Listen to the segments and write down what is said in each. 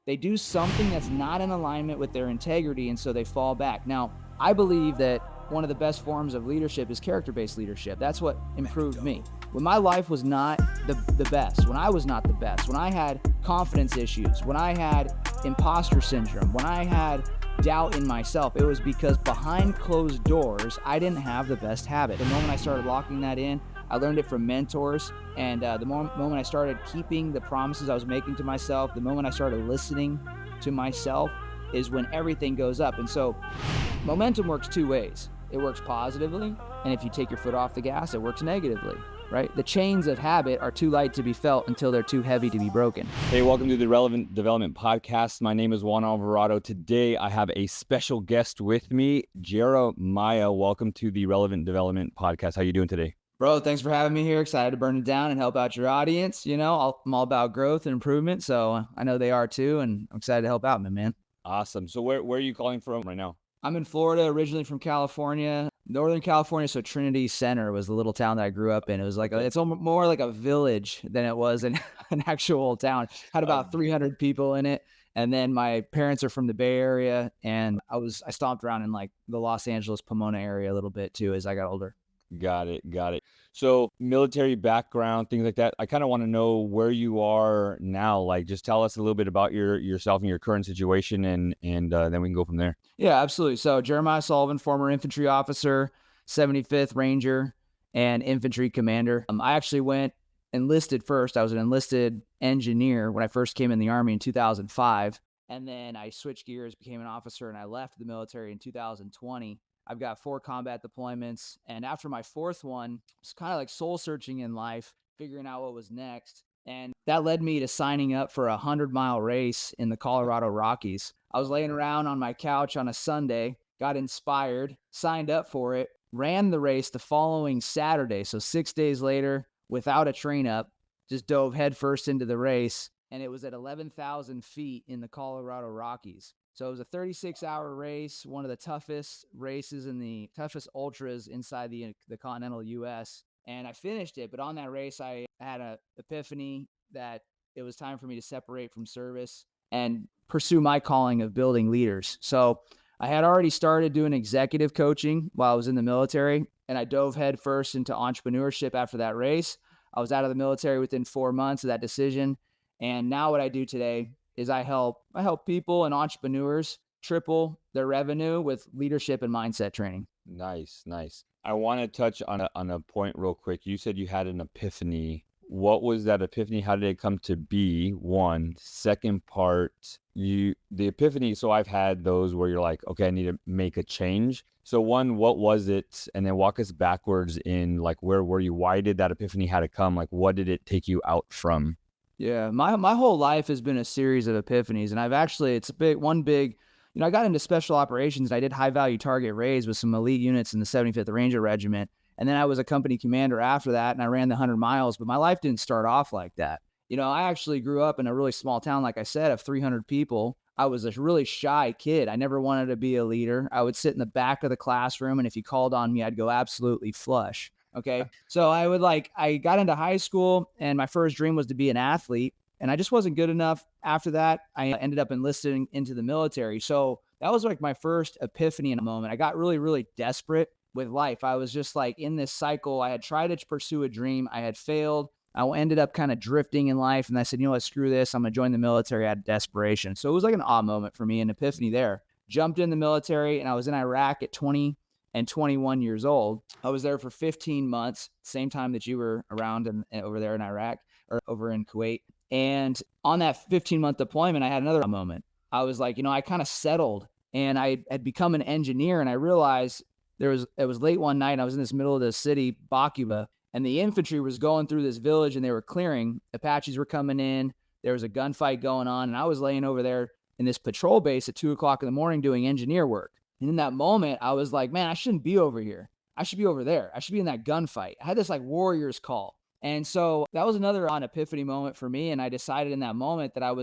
they do something that's not in alignment with their integrity, and so they fall back. Now, I believe that one of the best forms of leadership is character-based leadership. That's what improved me. When my life was not the best, when I was not the best, when I had confidence issues, when I had imposter syndrome, when I had doubt in myself, it was because behind closed doors, I didn't have the best habit. The moment I started locking that in, I learned it from mentors, and the moment I started keeping the promises I was making to myself, the moment I started listening to myself, is when everything goes up. And so momentum works two ways. It works positively, and if you take your foot off the gas, it works negatively, right? The chains of habit are too light to be felt until they're too heavy to be broken. Hey, welcome to the Relevant Development Podcast. My name is Juan Alvarado. Today, I have a special guest with me, Jeramiah. Welcome to the Relevant Development Podcast. How you doing today? Bro, thanks for having me here. Excited to burn it down and help out your audience. You know, I'm all about growth and improvement, so I know they are too, and I'm excited to help out, man. Awesome. So where are you calling from right now? I'm in Florida, originally from California, Northern California. So Trinity Center was the little town that I grew up in. It was like, it's more like a village than it was an actual town. Had about 300 people in it. And then my parents are from the Bay Area, and I stomped around in like the Los Angeles, Pomona area a little bit too as I got older. Got it. So military background, things like that. I kind of want to know where you are now. Like, just tell us a little bit about yourself and your current situation, and then we can go from there. Yeah, absolutely. So Jeremiah Sullivan, former infantry officer, 75th Ranger, and infantry commander. I actually went enlisted first. I was an enlisted engineer when I first came in the Army in 2005. And then I switched gears, became an officer, and I left the military in 2020. I've got 4 combat deployments. And after my 4th one, it's kind of like soul searching in life, figuring out what was next. And that led me to signing up for a 100-mile race in the Colorado Rockies. I was laying around on my couch on a Sunday, got inspired, signed up for it, ran the race the following Saturday. So 6 days later, without a train up, just dove headfirst into the race. And it was at 11,000 feet in the Colorado Rockies. So it was a 36-hour race, one of the toughest races and the toughest ultras inside the continental U.S. And I finished it, but on that race, I had an epiphany that it was time for me to separate from service and pursue my calling of building leaders. So I had already started doing executive coaching while I was in the military, and I dove headfirst into entrepreneurship after that race. I was out of the military within 4 months of that decision. And now what I do today is I help people and entrepreneurs triple their revenue with leadership and mindset training. Nice. I want to touch on a point real quick. You said you had an epiphany. What was that epiphany? How did it come to be? One. Second part, the epiphany. So I've had those where you're like, okay, I need to make a change. So one, what was it? And then walk us backwards in like, where were you? Why did that epiphany had to come? Like, what did it take you out from? Yeah, my whole life has been a series of epiphanies, and I got into special operations, and I did high value target Raize with some elite units in the 75th Ranger Regiment, and then I was a company commander after that, and I ran the 100 miles, but my life didn't start off like that. You know, I actually grew up in a really small town, like I said, of 300 people. I was a really shy kid. I never wanted to be a leader. I would sit in the back of the classroom, and if you called on me, I'd go absolutely flush. Okay. So I got into high school, and my first dream was to be an athlete, and I just wasn't good enough. After that, I ended up enlisting into the military. So that was like my first epiphany in a moment. I got really, really desperate with life. I was just like in this cycle. I had tried to pursue a dream. I had failed. I ended up kind of drifting in life. And I said, you know what, screw this. I'm going to join the military out of desperation. So it was like an awe moment for me, an epiphany there. Jumped in the military, and I was in Iraq at 20 and 21 years old. I was there for 15 months, same time that you were around and over there in Iraq or over in Kuwait. And on that 15-month deployment, I had another moment. I was like, I kind of settled, and I had become an engineer, and I realized it was late one night, and I was in this middle of the city, Bakuba, and the infantry was going through this village, and they were clearing. Apaches were coming in. There was a gunfight going on, and I was laying over there in this patrol base at 2 o'clock in the morning doing engineer work. And in that moment, I was like, man, I shouldn't be over here. I should be over there. I should be in that gunfight. I had this like warrior's call. And so that was another epiphany moment for me. And I decided in that moment that I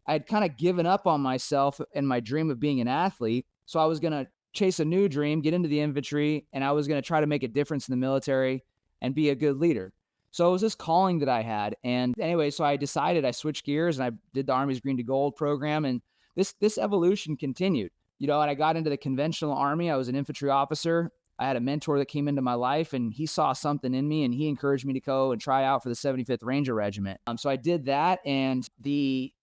had kind of given up on myself and my dream of being an athlete. So I was going to chase a new dream, get into the infantry, and I was going to try to make a difference in the military and be a good leader. So it was this calling that I had. And anyway, so I decided, I switched gears and I did the Army's Green to Gold program. And this evolution continued, and I got into the conventional Army. I was an infantry officer. I had a mentor that came into my life and he saw something in me and he encouraged me to go and try out for the 75th Ranger Regiment. So I did that. And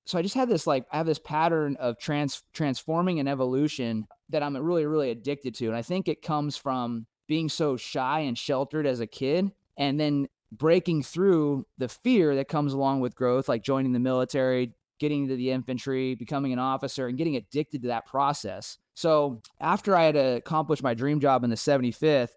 so I just had this, I have this pattern of transforming and evolution that I'm really, really addicted to. And I think it comes from being so shy and sheltered as a kid and then breaking through the fear that comes along with growth, like joining the military, getting into the infantry, becoming an officer, and getting addicted to that process. So after I had accomplished my dream job in the 75th,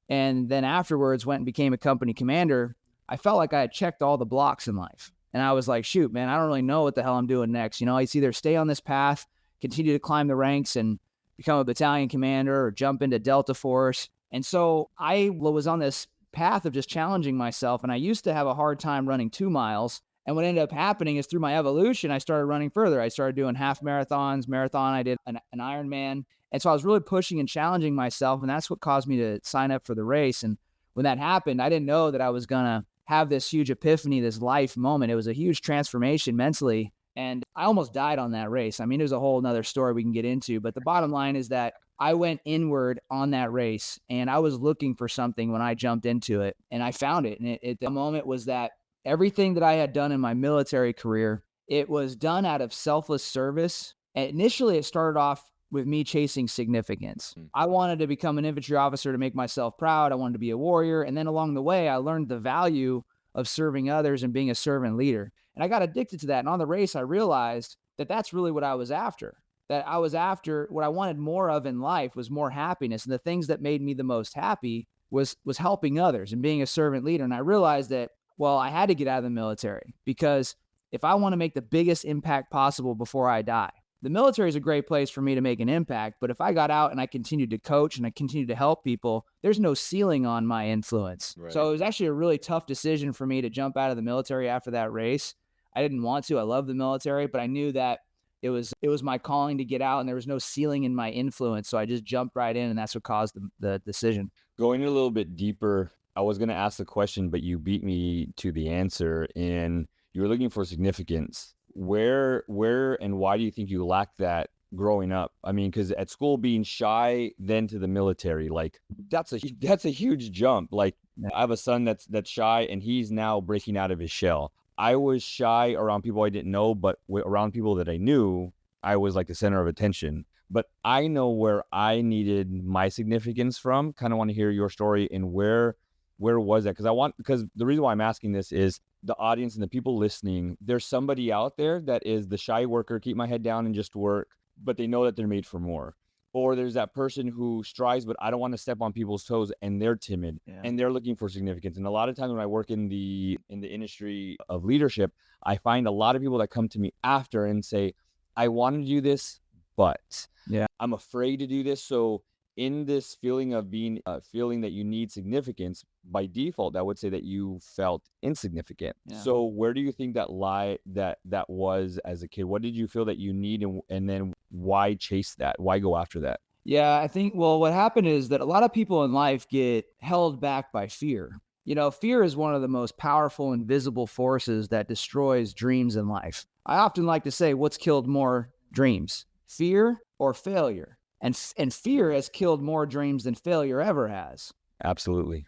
and then afterwards went and became a company commander, I felt like I had checked all the blocks in life. And I was like, shoot, man, I don't really know what the hell I'm doing next. It's either stay on this path, continue to climb the ranks and become a battalion commander or jump into Delta Force. And so I was on this path of just challenging myself. And I used to have a hard time running 2 miles. And what ended up happening is through my evolution, I started running further. I started doing half marathons, marathon. I did an Ironman. And so I was really pushing and challenging myself. And that's what caused me to sign up for the race. And when that happened, I didn't know that I was going to have this huge epiphany, this life moment. It was a huge transformation mentally. And I almost died on that race. I mean, there's a whole nother story we can get into. But the bottom line is that I went inward on that race and I was looking for something when I jumped into it. And I found it. And the moment was that everything that I had done in my military career, it was done out of selfless service. And initially, it started off with me chasing significance. I wanted to become an infantry officer to make myself proud. I wanted to be a warrior. And then along the way, I learned the value of serving others and being a servant leader. And I got addicted to that. And on the race, I realized that that's really what I was after. That I was after, what I wanted more of in life was more happiness. And the things that made me the most happy was helping others and being a servant leader. And I realized that, well, I had to get out of the military because if I want to make the biggest impact possible before I die, the military is a great place for me to make an impact. But if I got out and I continued to coach and I continued to help people, there's no ceiling on my influence. Right. So it was actually a really tough decision for me to jump out of the military after that race. I didn't want to. I love the military, but I knew that it was my calling to get out and there was no ceiling in my influence. So I just jumped right in and that's what caused the decision. Going a little bit deeper, I was going to ask the question, but you beat me to the answer and you were looking for significance. Where and why do you think you lacked that growing up? I mean, because at school being shy, then to the military, like that's a huge jump. Like I have a son that's shy and he's now breaking out of his shell. I was shy around people I didn't know, but around people that I knew, I was like the center of attention. But I know where I needed my significance from. Kind of want to hear your story and where was that? Because the reason why I'm asking this is the audience and the people listening, there's somebody out there that is the shy worker, keep my head down and just work, but they know that they're made for more. Or there's that person who strives, but I don't want to step on people's toes and they're timid and they're looking for significance. And a lot of times when I work in the industry of leadership, I find a lot of people that come to me after and say, I want to do this, but I'm afraid to do this. So in this feeling of being feeling that you need significance, by default, that would say that you felt insignificant. Yeah. So where do you think that was as a kid? What did you feel that you need and then why chase that? Why go after that? Yeah, I think, well, what happened is that a lot of people in life get held back by fear. Fear is one of the most powerful invisible forces that destroys dreams in life. I often like to say, what's killed more dreams, fear or failure? And fear has killed more dreams than failure ever has. Absolutely.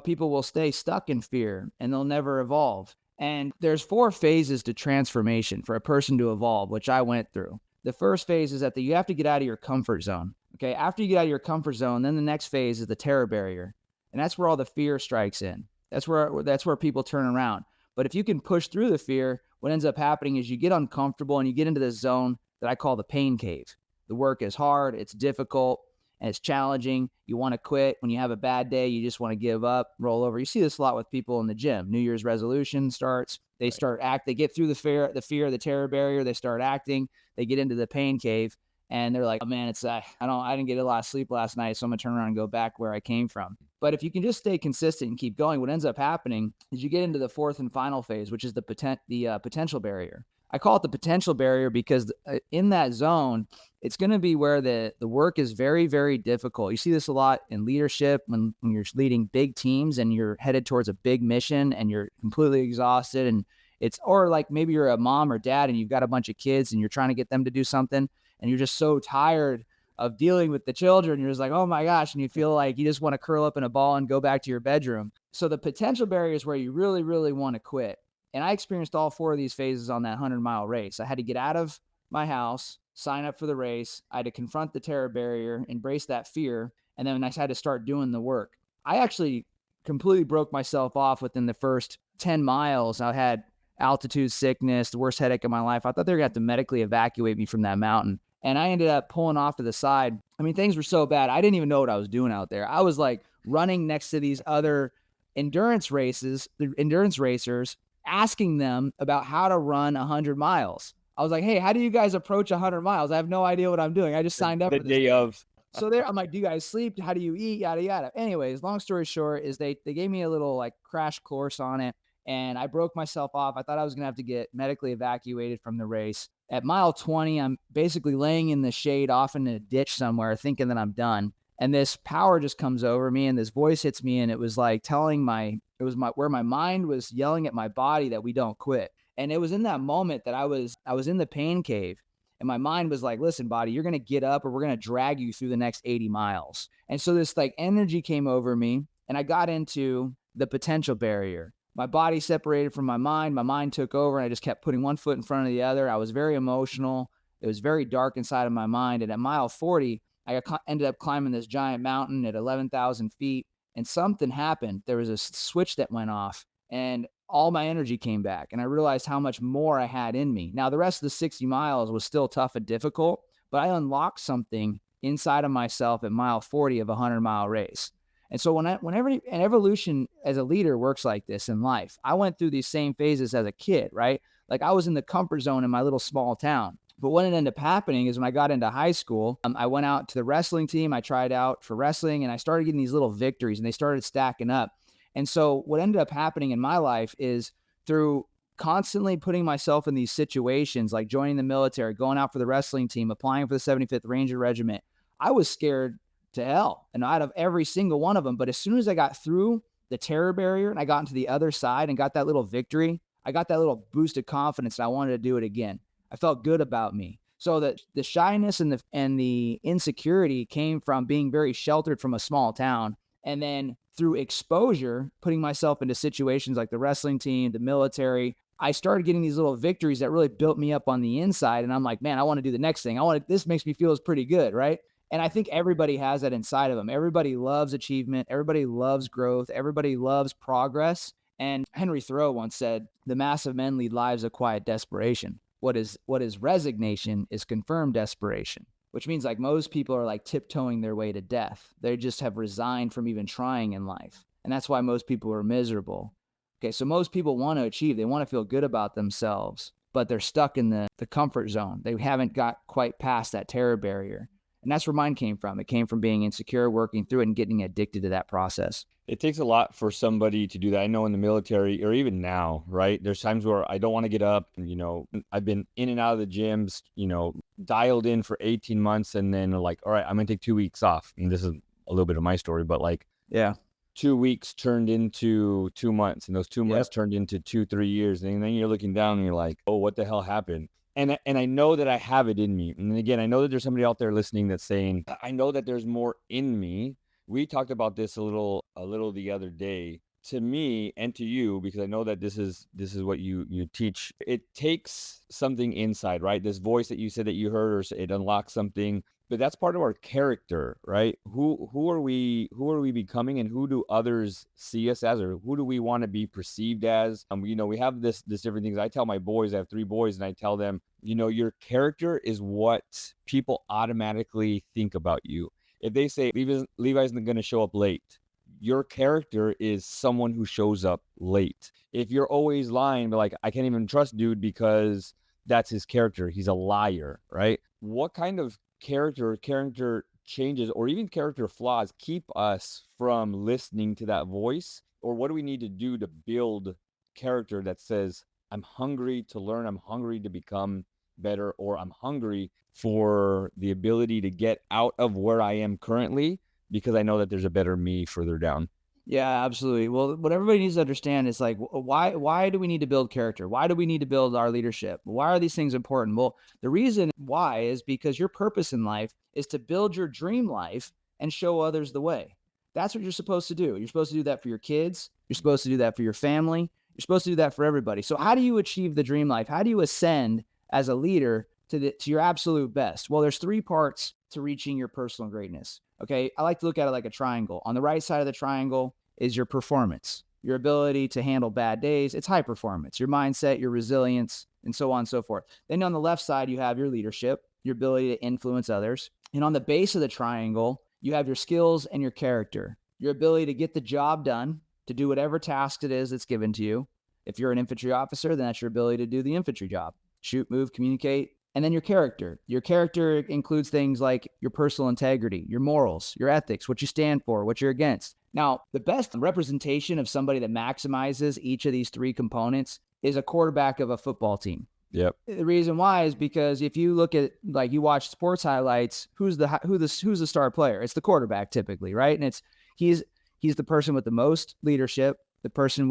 People will stay stuck in fear and they'll never evolve. And there's 4 phases to transformation for a person to evolve, which I went through. The first phase is that you have to get out of your comfort zone. Okay. After you get out of your comfort zone, then the next phase is the terror barrier. And that's where all the fear strikes in. That's where people turn around. But if you can push through the fear, what ends up happening is you get uncomfortable and you get into this zone that I call the pain cave. The work is hard, it's difficult, and it's challenging. You want to quit. When you have a bad day, you just want to give up, roll over. You see this a lot with people in the gym. New Year's resolution starts. They they get through the fear, the terror barrier. They start acting. They get into the pain cave, and they're like, "Oh man, I didn't get a lot of sleep last night, so I'm gonna turn around and go back where I came from." But if you can just stay consistent and keep going, what ends up happening is you get into the 4th and final phase, which is the potential barrier. I call it the potential barrier because in that zone, it's going to be where the work is very, very difficult. You see this a lot in leadership when you're leading big teams and you're headed towards a big mission and you're completely exhausted. And or like maybe you're a mom or dad and you've got a bunch of kids and you're trying to get them to do something and you're just so tired of dealing with the children. You're just like, oh my gosh. And you feel like you just want to curl up in a ball and go back to your bedroom. So the potential barrier is where you really, really want to quit. And I experienced all 4 of these phases on that 100-mile race. I had to get out of my house, sign up for the race. I had to confront the terror barrier, embrace that fear, and then I had to start doing the work. I actually completely broke myself off within the first 10 miles. I had altitude sickness, the worst headache of my life. I thought they were going to have to medically evacuate me from that mountain. And I ended up pulling off to the side. I mean, things were so bad. I didn't even know what I was doing out there. I was like running next to these other endurance racers, asking them about how to run 100 miles. I was like, hey, how do you guys approach 100 miles? I have no idea what I'm doing. I just signed up The for this day thing. of. So there, I'm like, do you guys sleep? How do you eat? Yada, yada. Anyways, long story short is they gave me a little like crash course on it. And I broke myself off. I thought I was going to have to get medically evacuated from the race. At mile 20, I'm basically laying in the shade off in a ditch somewhere thinking that I'm done. And this power just comes over me and this voice hits me. And it was like where my mind was yelling at my body that we don't quit. And it was in that moment that I was in the pain cave. And my mind was like, listen, body, you're going to get up or we're going to drag you through the next 80 miles. And so this like energy came over me and I got into the potential barrier. My body separated from my mind took over, and I just kept putting one foot in front of the other. I was very emotional. It was very dark inside of my mind. And at mile 40, I ended up climbing this giant mountain at 11,000 feet, and something happened. There was a switch that went off, and all my energy came back, and I realized how much more I had in me. Now, the rest of the 60 miles was still tough and difficult, but I unlocked something inside of myself at mile 40 of a 100-mile race. And so whenever an evolution as a leader works like this in life, I went through these same phases as a kid, right? Like I was in the comfort zone in my little small town. But what ended up happening is when I got into high school, I went out to the wrestling team. I tried out for wrestling and I started getting these little victories and they started stacking up. And so what ended up happening in my life is through constantly putting myself in these situations, like joining the military, going out for the wrestling team, applying for the 75th Ranger Regiment, I was scared to hell and out of every single one of them. But as soon as I got through the terror barrier and I got into the other side and got that little victory, I got that little boost of confidence and I wanted to do it again. I felt good about me. So that the shyness and the insecurity came from being very sheltered from a small town. And then through exposure, putting myself into situations like the wrestling team, the military, I started getting these little victories that really built me up on the inside. And I'm like, man, I want to do the next thing. This makes me feel pretty good, right? And I think everybody has that inside of them. Everybody loves achievement. Everybody loves growth. Everybody loves progress. And Henry Thoreau once said, the mass of men lead lives of quiet desperation. What is resignation is confirmed desperation, which means like most people are like tiptoeing their way to death. They just have resigned from even trying in life. And that's why most people are miserable. Okay, so most people want to achieve. They want to feel good about themselves, but they're stuck in the comfort zone. They haven't got quite past that terror barrier. And that's where mine came from. It came from being insecure, working through it, and getting addicted to that process. It takes a lot for somebody to do that. I know in the military or even now, right? There's times where I don't want to get up. I've been in and out of the gyms, dialed in for 18 months and then like, all right, I'm going to take 2 weeks off. And this is a little bit of my story, but like, yeah, 2 weeks turned into 2 months and those 2 months turned into 2-3 years. And then you're looking down and you're like, oh, what the hell happened? And I know that I have it in me. And again, I know that there's somebody out there listening that's saying, I know that there's more in me. We talked about this a little the other day. To me and to you, because I know that this is what you teach. It takes something inside, right? This voice that you said that you heard, or it unlocks something. But that's part of our character, right? Who are we becoming, and who do others see us as, or who do we want to be perceived as? We have this different things. I tell my boys, I have 3 boys, and I tell them, your character is what people automatically think about you. If they say Levi's going to show up late, your character is someone who shows up late. If you're always lying, but like, I can't even trust dude because that's his character. He's a liar, right? What kind of character changes or even character flaws keep us from listening to that voice? Or what do we need to do to build character that says, I'm hungry to learn, I'm hungry to become better, or I'm hungry for the ability to get out of where I am currently because I know that there's a better me further down. Yeah, absolutely. Well, what everybody needs to understand is like why do we need to build character? Why do we need to build our leadership? Why are these things important? Well, the reason why is because your purpose in life is to build your dream life and show others the way. That's what you're supposed to do. You're supposed to do that for your kids. You're supposed to do that for your family. You're supposed to do that for everybody. So how do you achieve the dream life? How do you ascend as a leader to your absolute best? Well, there's three parts to reaching your personal greatness. Okay. I like to look at it like a triangle. On the right side of the triangle is your performance, your ability to handle bad days. It's high performance, your mindset, your resilience, and so on and so forth. Then on the left side, you have your leadership, your ability to influence others. And on the base of the triangle, you have your skills and your character, your ability to get the job done, to do whatever task it is that's given to you. If you're an infantry officer, then that's your ability to do the infantry job, shoot, move, communicate. And then your character. Your character includes things like your personal integrity, your morals, your ethics, what you stand for, what you're against. Now, the best representation of somebody that maximizes each of these three components is a quarterback of a football team. Yep. The reason why is because if you look at, like, you watch sports highlights, who's the star player? It's the quarterback typically, right? And he's the person with the most leadership, the person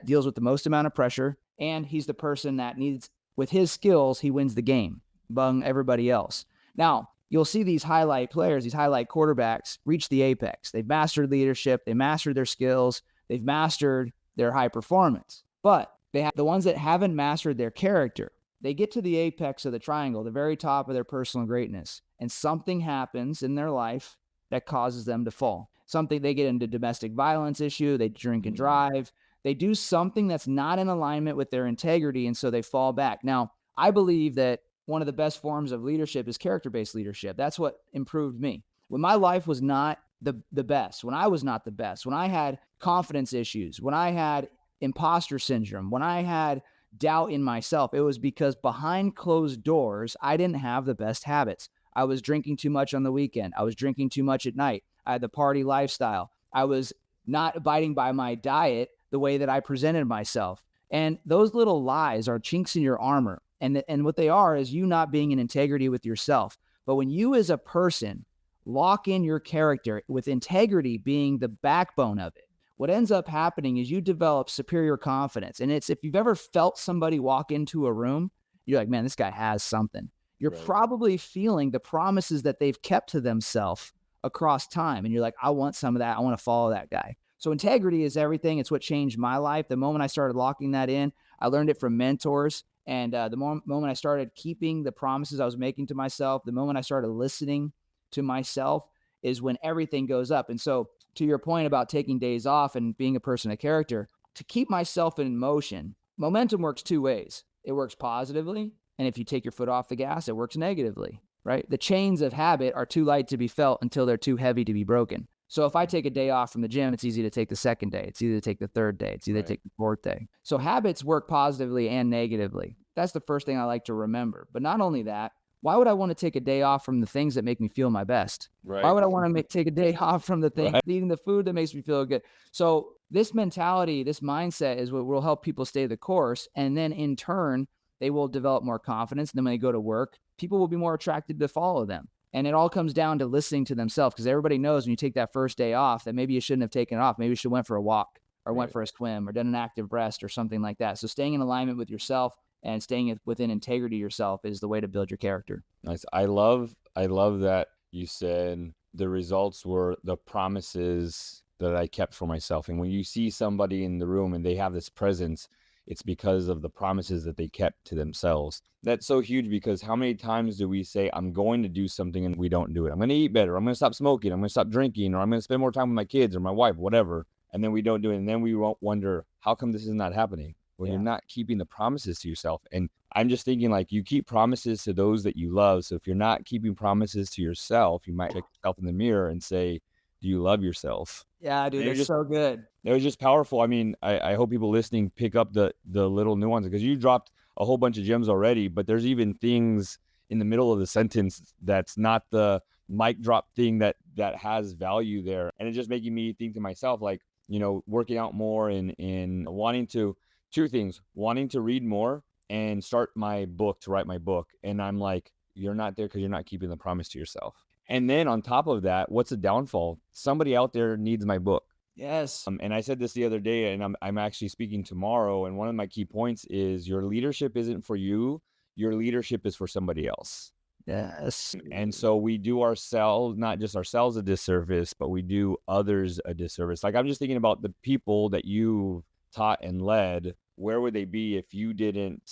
deals with the most amount of pressure, and he's the person that needs, with his skills, he wins the game among everybody else. Now, you'll see these highlight players, these highlight quarterbacks reach the apex. They've mastered leadership. They mastered their skills. They've mastered their high performance. But they have the ones that haven't mastered their character. They get to the apex of the triangle, the very top of their personal greatness, and something happens in their life that causes them to fall. They get into domestic violence issue. They drink and drive. They do something that's not in alignment with their integrity, and so they fall back. Now, I believe that one of the best forms of leadership is character-based leadership. That's what improved me. When my life was not the best, when I was not the best, when I had confidence issues, when I had imposter syndrome, when I had doubt in myself, it was because behind closed doors, I didn't have the best habits. I was drinking too much on the weekend. I was drinking too much at night. I had the party lifestyle. I was not abiding by my diet the way that I presented myself. And those little lies are chinks in your armor. And what they are is you not being in integrity with yourself. But when you as a person lock in your character with integrity being the backbone of it, what ends up happening is you develop superior confidence. And it's, if you've ever felt somebody walk into a room, you're like, man, this guy has something. You're Right. probably feeling the promises that they've kept to themselves across time. And you're like, I want some of that. I want to follow that guy. So integrity is everything. It's what changed my life. The moment I started locking that in, I learned it from mentors. And the moment I started keeping the promises I was making to myself, the moment I started listening to myself is when everything goes up. And so to your point about taking days off and being a person of character, to keep myself in motion, momentum works two ways. It works positively. And if you take your foot off the gas, it works negatively, right? The chains of habit are too light to be felt until they're too heavy to be broken. So if I take a day off from the gym, it's easy to take the second day. It's easy to take the third day. It's easy to take the fourth day. So habits work positively and negatively. That's the first thing I like to remember. But not only that, why would I want to take a day off from the things that make me feel my best? Right. Why would I want to take a day off from the things, Right. eating the food that makes me feel good? So this mentality, this mindset is what will help people stay the course. And then in turn, they will develop more confidence. And then when they go to work, people will be more attracted to follow them. And it all comes down to listening to themselves, because everybody knows when you take that first day off that maybe you shouldn't have taken it off. Maybe you should have went for a walk or went for a swim or done an active rest or something like that. So staying in alignment with yourself and staying within integrity yourself is the way to build your character. Nice. I love that you said the results were the promises that I kept for myself. And when you see somebody in the room and they have this presence, it's because of the promises that they kept to themselves. That's so huge, because how many times do we say, I'm going to do something and we don't do it? I'm going to eat better. I'm going to stop smoking. I'm going to stop drinking, or I'm going to spend more time with my kids or my wife, whatever. And then we don't do it. And then we wonder, how come this is not happening? When you're not keeping the promises to yourself. And I'm just thinking, like, you keep promises to those that you love. So if you're not keeping promises to yourself, you might check yourself in the mirror and say, do you love yourself? Yeah, dude, it's so good. It was just powerful. I mean, I hope people listening pick up the little nuances, because you dropped a whole bunch of gems already, but there's even things in the middle of the sentence that's not the mic drop thing that has value there. And it's just making me think to myself, like, you know, working out more and wanting to two things: wanting to read more and start my book, to write my book. And I'm like, you're not there because you're not keeping the promise to yourself. And then on top of that, what's the downfall? Somebody out there needs my book. Yes. And I said this the other day, and I'm actually speaking tomorrow. And one of my key points is your leadership isn't for you. Your leadership is for somebody else. Yes. And so we do ourselves, not just ourselves, a disservice, but we do others a disservice. Like, I'm just thinking about the people that you taught and led. Where would they be if you didn't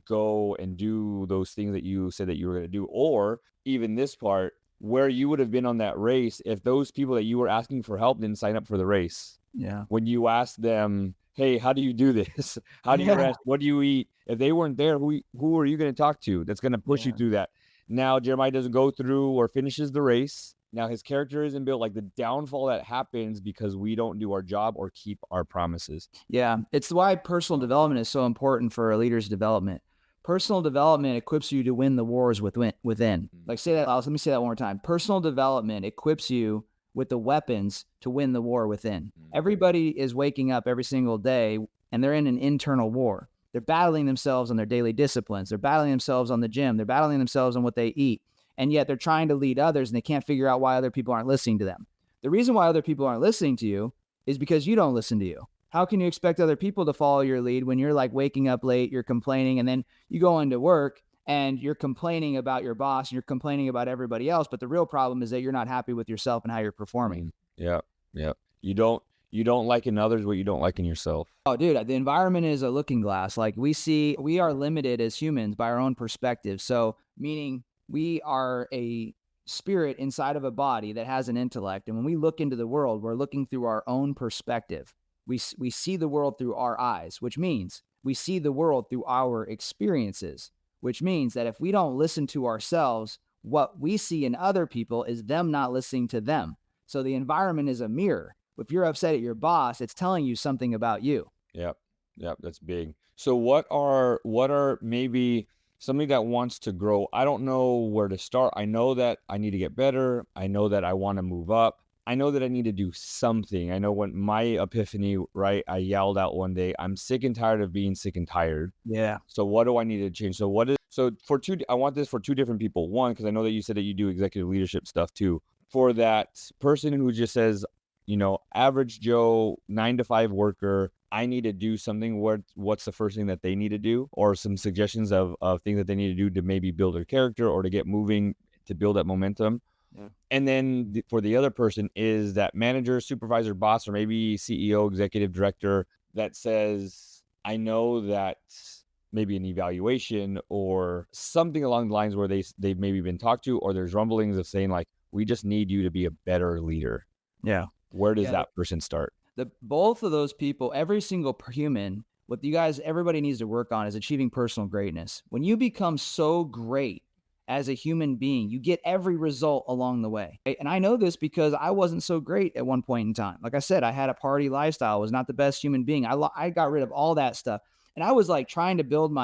go and do those things that you said that you were going to do? Or even this part, where you would have been on that race if those people that you were asking for help didn't sign up for the race. Yeah. When you asked them, hey, how do you do this? How do you rest? What do you eat? If they weren't there, who are you going to talk to that's going to push you through that? Now, Jeremiah doesn't go through or finishes the race. Now, his character isn't built. Like, the downfall that happens because we don't do our job or keep our promises. Yeah. It's why personal development is so important for a leader's development. Personal development equips you to win the wars within. Like, say that, let me say that one more time. Personal development equips you with the weapons to win the war within. Everybody is waking up every single day and they're in an internal war. They're battling themselves on their daily disciplines. They're battling themselves on the gym. They're battling themselves on what they eat. And yet they're trying to lead others and they can't figure out why other people aren't listening to them. The reason why other people aren't listening to you is because you don't listen to you. How can you expect other people to follow your lead when you're like waking up late, you're complaining, and then you go into work and you're complaining about your boss and you're complaining about everybody else. But the real problem is that you're not happy with yourself and how you're performing. Yeah. You don't like in others what you don't like in yourself. Oh, dude, the environment is a looking glass. Like, we are limited as humans by our own perspective. So meaning we are a spirit inside of a body that has an intellect. And when we look into the world, we're looking through our own perspective. We see the world through our eyes, which means we see the world through our experiences, which means that if we don't listen to ourselves, what we see in other people is them not listening to them. So the environment is a mirror. If you're upset at your boss, it's telling you something about you. Yep, that's big. So what are maybe somebody that wants to grow? I don't know where to start. I know that I need to get better. I know that I want to move up. I know that I need to do something. I know when my epiphany, right, I yelled out one day, I'm sick and tired of being sick and tired. Yeah. So what do I need to change? So I want this for two different people. One, because I know that you said that you do executive leadership stuff too. For that person who just says, average Joe, 9-to-5 worker, I need to do something. What's the first thing that they need to do? Or some suggestions of things that they need to do to maybe build their character or to get moving, to build that momentum. Yeah. And then for the other person is that manager, supervisor, boss, or maybe CEO, executive director that says, I know that maybe an evaluation or something along the lines where they've maybe been talked to, or there's rumblings of saying like, we just need you to be a better leader. Yeah. Where does that person start? Both of those people, every single human, what you guys, everybody needs to work on is achieving personal greatness. When you become so great as a human being, you get every result along the way. And I know this because I wasn't so great at one point in time. Like I said, I had a party lifestyle, was not the best human being. I got rid of all that stuff. And I was like trying to build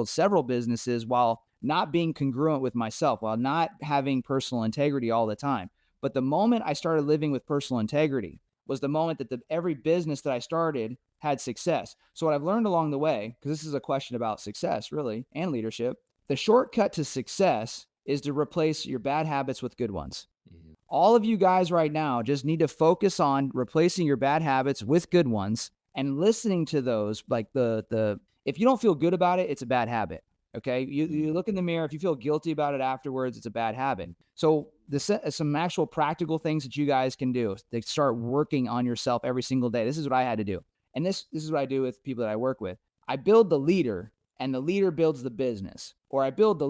several businesses while not being congruent with myself, while not having personal integrity all the time. But the moment I started living with personal integrity was the moment that every business that I started had success. So what I've learned along the way, because this is a question about success really, and leadership, the shortcut to success is to replace your bad habits with good ones. Mm-hmm. All of you guys right now just need to focus on replacing your bad habits with good ones and listening to those. Like if you don't feel good about it, it's a bad habit. Okay. You look in the mirror. If you feel guilty about it afterwards, it's a bad habit. So some actual practical things that you guys can do to start working on yourself every single day. This is what I had to do. And this is what I do with people that I work with. I build the leader and the leader builds the business. Or I build the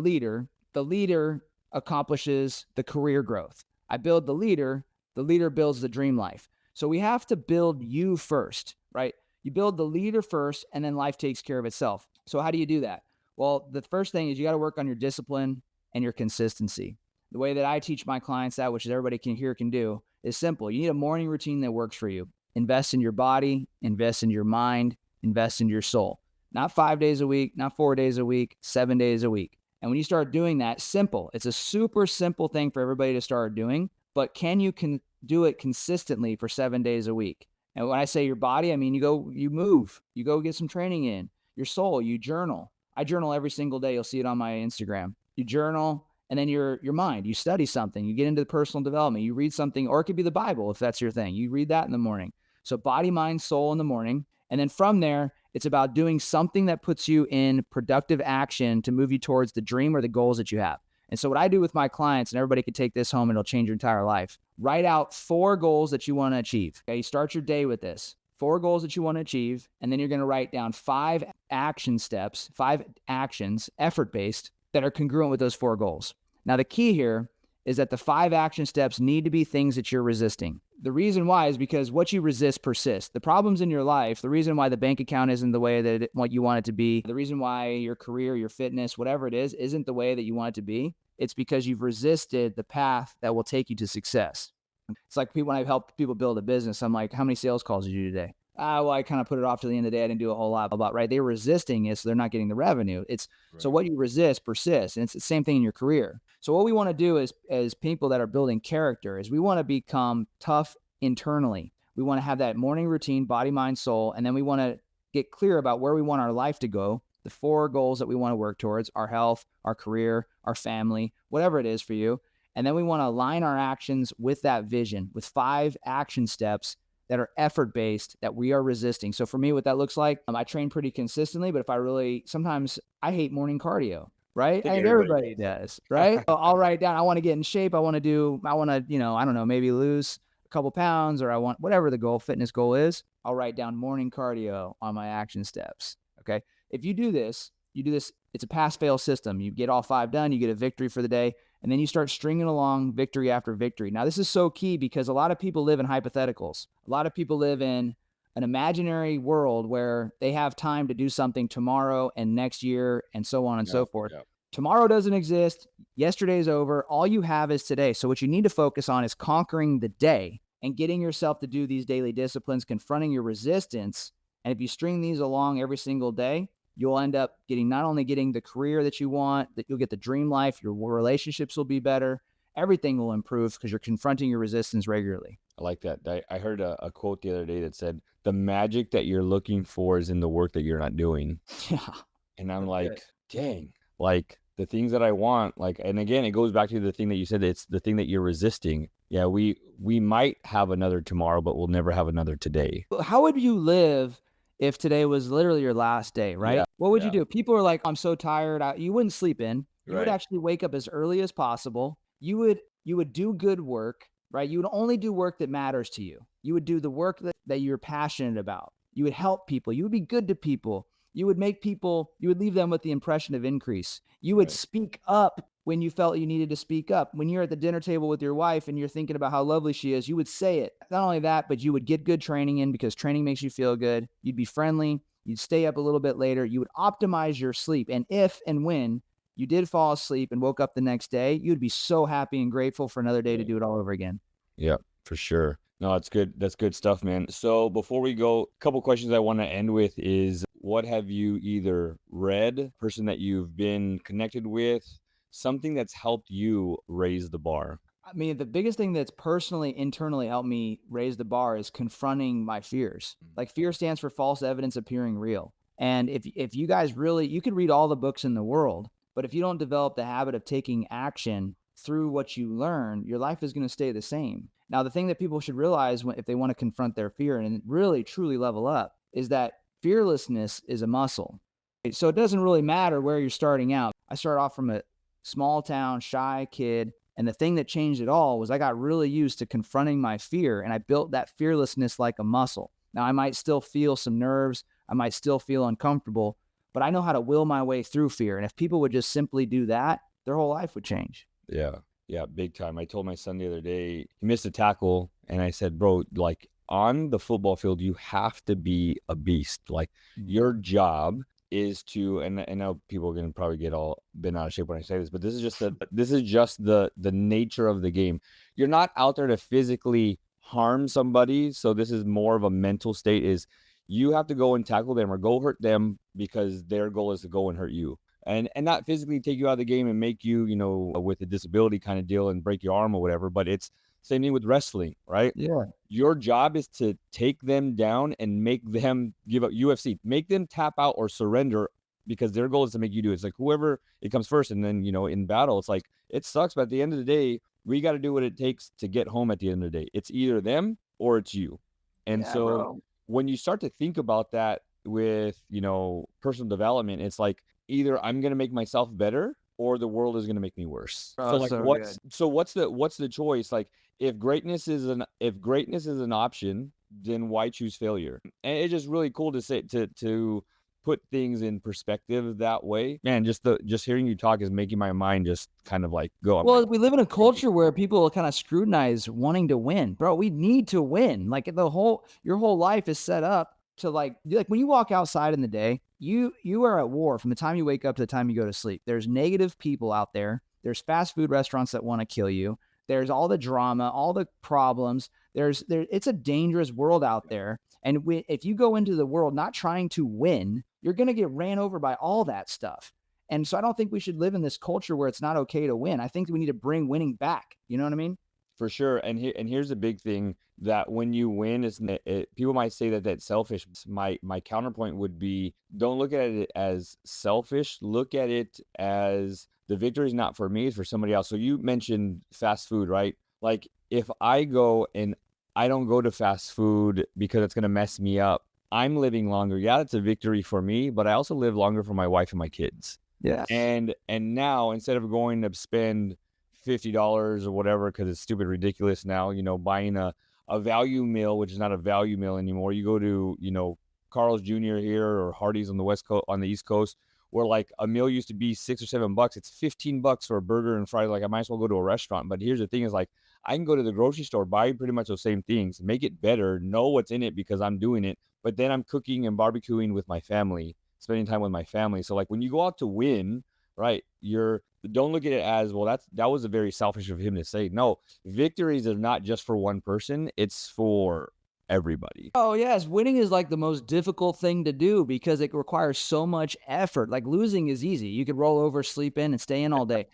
leader accomplishes the career growth. I build the leader builds the dream life. So we have to build you first, right? You build the leader first and then life takes care of itself. So how do you do that? Well, the first thing is you got to work on your discipline and your consistency. The way that I teach my clients that, which everybody can do, is simple. You need a morning routine that works for you. Invest in your body, invest in your mind, invest in your soul. Not 5 days a week, not 4 days a week, 7 days a week. And when you start doing that, simple. It's a super simple thing for everybody to start doing, but can you do it consistently for 7 days a week? And when I say your body, I mean, you move, you go get some training in. Your soul, you journal. I journal every single day. You'll see it on my Instagram. You journal, and then your mind, you study something, you get into personal development, you read something, or it could be the Bible if that's your thing. You read that in the morning. So body, mind, soul in the morning. And then from there, it's about doing something that puts you in productive action to move you towards the dream or the goals that you have. And so what I do with my clients, and everybody can take this home and it'll change your entire life. Write out 4 goals that you want to achieve. Okay, you start your day with this. 4 goals that you want to achieve, and then you're going to write down 5 action steps, 5 actions, effort-based, that are congruent with those 4 goals. Now, the key here is that the 5 action steps need to be things that you're resisting. The reason why is because what you resist persists. The problems in your life, the reason why the bank account isn't the way that what you want it to be, the reason why your career, your fitness, whatever it is, isn't the way that you want it to be, it's because you've resisted the path that will take you to success. It's like when I help people build a business, I'm like, how many sales calls did you do today? Well, I kind of put it off to the end of the day. I didn't do a whole lot, right? They were resisting it, so they're not getting the revenue. So what you resist persists, and it's the same thing in your career. So what we want to do as people that are building character is we want to become tough internally. We want to have that morning routine, body, mind, soul, and then we want to get clear about where we want our life to go, the 4 goals that we want to work towards, our health, our career, our family, whatever it is for you. And then we want to align our actions with that vision, with 5 action steps that are effort-based that we are resisting. So for me, what that looks like, I train pretty consistently, but sometimes I hate morning cardio, right? I think everybody does, right? I'll write down, I want to get in shape. I want to, I don't know, maybe lose a couple pounds, or I want whatever the fitness goal is. I'll write down morning cardio on my action steps. Okay. If you do this, it's a pass-fail system. You get all 5 done, you get a victory for the day, and then you start stringing along victory after victory. Now, this is so key because a lot of people live in hypotheticals. A lot of people live in an imaginary world where they have time to do something tomorrow and next year and so on and so forth. Yep. Tomorrow doesn't exist. Yesterday's over. All you have is today. So what you need to focus on is conquering the day and getting yourself to do these daily disciplines, confronting your resistance. And if you string these along every single day, you'll end up not only getting the career that you want, that you'll get the dream life, your relationships will be better, everything will improve because you're confronting your resistance regularly. I like that. I heard a quote the other day that said, the magic that you're looking for is in the work that you're not doing. Yeah. And I'm like, dang, like the things that I want, like, and again, it goes back to the thing that you said, it's the thing that you're resisting. Yeah, we might have another tomorrow, but we'll never have another today. How would you live if today was literally your last day, right? Yeah, what would you do? People are like, I'm so tired. You wouldn't sleep in. You would actually wake up as early as possible. You would do good work, right? You would only do work that matters to you. You would do the work that you're passionate about. You would help people. You would be good to people. You would leave them with the impression of increase. You would speak up when you felt you needed to speak up. When you're at the dinner table with your wife and you're thinking about how lovely she is, you would say it. Not only that, but you would get good training in because training makes you feel good. You'd be friendly. You'd stay up a little bit later. You would optimize your sleep. And if and when you did fall asleep and woke up the next day, you'd be so happy and grateful for another day to do it all over again. Yeah, for sure. No, that's good. That's good stuff, man. So before we go, a couple questions I want to end with is, what have you either read, person that you've been connected with, something that's helped you raise the bar? I mean, the biggest thing that's internally helped me raise the bar is confronting my fears. Like, fear stands for false evidence appearing real. And if you guys you could read all the books in the world, but if you don't develop the habit of taking action through what you learn, your life is going to stay the same. Now, the thing that people should realize if they want to confront their fear and really, truly level up is that fearlessness is a muscle. So it doesn't really matter where you're starting out. I started off from a small town, shy kid. And the thing that changed it all was I got really used to confronting my fear, and I built that fearlessness like a muscle. Now, I might still feel some nerves. I might still feel uncomfortable, but I know how to will my way through fear. And if people would just simply do that, their whole life would change. Yeah, big time. I told my son the other day, he missed a tackle, and I said, bro, like, on the football field, you have to be a beast. Like, your job is to, and I know people are going to probably get all bent out of shape when I say this, but this is just the nature of the game. You're not out there to physically harm somebody. So this is more of a mental state, is you have to go and tackle them or go hurt them because their goal is to go and hurt you. and not physically take you out of the game and make you, with a disability kind of deal and break your arm or whatever, but it's same thing with wrestling, right? Yeah. Your job is to take them down and make them give up. UFC, make them tap out or surrender, because their goal is to make you do it. It's like whoever it comes first. And then, in battle, it's like, it sucks, but at the end of the day, we got to do what it takes to get home at the end of the day. It's either them or it's you. And Yeah, so bro. when you start to think about that with, personal development, it's like either I'm going to make myself better or the world is going to make me worse. Bro, So like so what's the choice? Like if greatness is an option, then why choose failure? And it's just really cool to say to put things in perspective that way. Man, just hearing you talk is making my mind just kind of like go. Well, we live in a culture where people kind of scrutinize wanting to win. Bro, we need to win. Like your whole life is set up to like when you walk outside in the day, you are at war from the time you wake up to the time you go to sleep. There's negative people out there. There's fast food restaurants that want to kill you. There's all the drama, all the problems. It's a dangerous world out there. And if you go into the world not trying to win, you're going to get ran over by all that stuff. And so I don't think we should live in this culture where it's not okay to win. I think we need to bring winning back. You know what I mean? For sure. And here's the big thing, that when you win, people might say that that's selfish. My counterpoint would be, don't look at it as selfish. Look at it as the victory is not for me, it's for somebody else. So you mentioned fast food, right? Like if I go and I don't go to fast food because it's going to mess me up, I'm living longer. Yeah, it's a victory for me, but I also live longer for my wife and my kids. Yeah. And now, instead of going to spend $50 or whatever, because it's stupid ridiculous now, buying a value meal, which is not a value meal anymore. You go to, Carl's Jr. here or Hardee's on the East Coast, where like a meal used to be $6 or $7. It's $15 for a burger and fries. Like I might as well go to a restaurant. But here's the thing is like, I can go to the grocery store, buy pretty much those same things, make it better, know what's in it because I'm doing it. But then I'm cooking and barbecuing with my family, spending time with my family. So like when you go out to win, right, don't look at it as, well, that was a very selfish of him to say. No, victories are not just for one person. It's for everybody. Oh yes, winning is like the most difficult thing to do because it requires so much effort. Like losing is easy. You could roll over, sleep in, and stay in all day.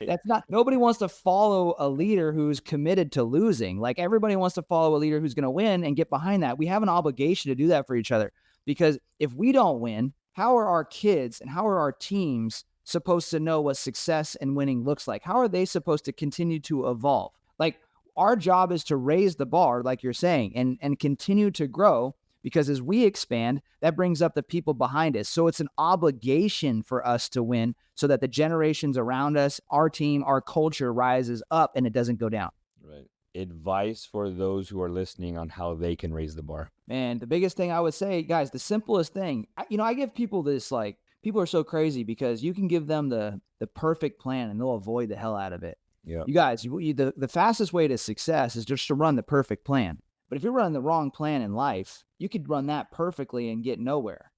Nobody wants to follow a leader who's committed to losing. Like everybody wants to follow a leader who's going to win and get behind that. We have an obligation to do that for each other, because if we don't win, how are our kids and how are our teams supposed to know what success and winning looks like? How are they supposed to continue to evolve? Like our job is to raise the bar, like you're saying, and continue to grow, because as we expand, that brings up the people behind us. So it's an obligation for us to win so that the generations around us, our team, our culture rises up and it doesn't go down. Right. Advice for those who are listening on how they can raise the bar. Man, the biggest thing I would say, guys, the simplest thing, I give people this, like, people are so crazy because you can give them the perfect plan and they'll avoid the hell out of it. Yeah. You guys, the fastest way to success is just to run the perfect plan. But if you're running the wrong plan in life, you could run that perfectly and get nowhere.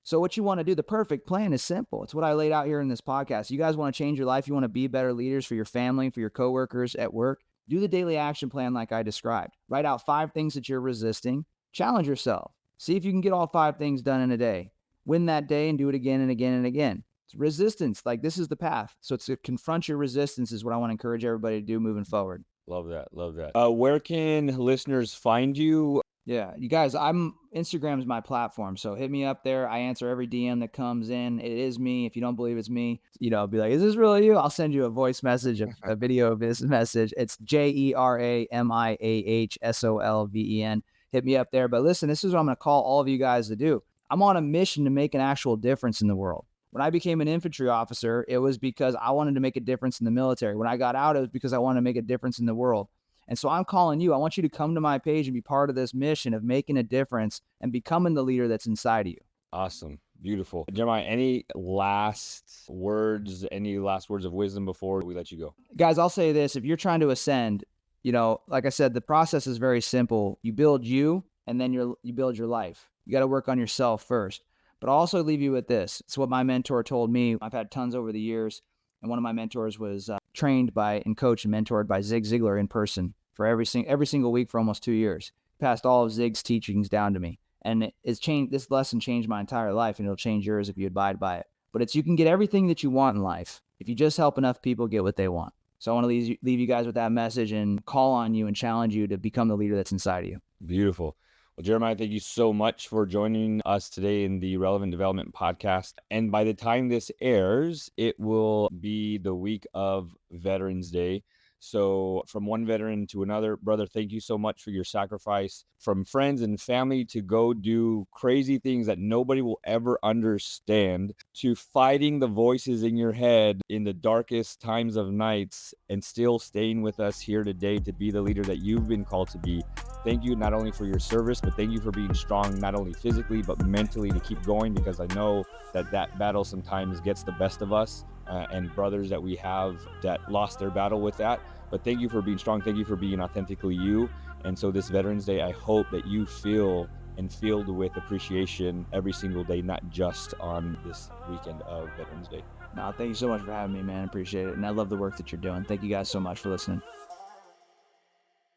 So what you want to do, the perfect plan is simple. It's what I laid out here in this podcast. You guys want to change your life. You want to be better leaders for your family, for your coworkers at work. Do the daily action plan like I described. Write out 5 things that you're resisting. Challenge yourself. See if you can get all 5 things done in a day. Win that day and do it again and again and again. It's resistance. Like this is the path. So it's to confront your resistance is what I want to encourage everybody to do moving forward. Love that. Love that. Where can listeners find you? Yeah, you guys, Instagram is my platform. So hit me up there. I answer every DM that comes in. It is me. If you don't believe it's me, be like, is this really you? I'll send you a voice message, a video of this message. It's JeramiahSolven. Hit me up there. But listen, this is what I'm going to call all of you guys to do. I'm on a mission to make an actual difference in the world. When I became an infantry officer, it was because I wanted to make a difference in the military. When I got out, it was because I wanted to make a difference in the world. And so I'm calling you. I want you to come to my page and be part of this mission of making a difference and becoming the leader that's inside of you. Awesome. Beautiful. Jeremiah, any last words of wisdom before we let you go? Guys, I'll say this. If you're trying to ascend, like I said, the process is very simple. You build you, and then you build your life. You got to work on yourself first. But I'll also leave you with this. It's what my mentor told me. I've had tons over the years. And one of my mentors was trained by and coached and mentored by Zig Ziglar in person for every single week for almost 2 years. He passed all of Zig's teachings down to me. And this lesson changed my entire life, and it'll change yours if you abide by it. but it's you can get everything that you want in life if you just help enough people get what they want. So I want to leave you guys with that message and call on you and challenge you to become the leader that's inside of you. Beautiful. Well, Jeremiah, thank you so much for joining us today in the Relevant Development Podcast. And by the time this airs, it will be the week of Veterans Day. So from one veteran to another, brother, thank you so much for your sacrifice from friends and family to go do crazy things that nobody will ever understand, to fighting the voices in your head in the darkest times of nights and still staying with us here today to be the leader that you've been called to be. Thank you not only for your service, but thank you for being strong, not only physically, but mentally to keep going, because I know that battle sometimes gets the best of us and brothers that we have that lost their battle with that. But thank you for being strong. Thank you for being authentically you. And so this Veterans Day, I hope that you feel and filled with appreciation every single day, not just on this weekend of Veterans Day. No, thank you so much for having me, man. I appreciate it. And I love the work that you're doing. Thank you guys so much for listening.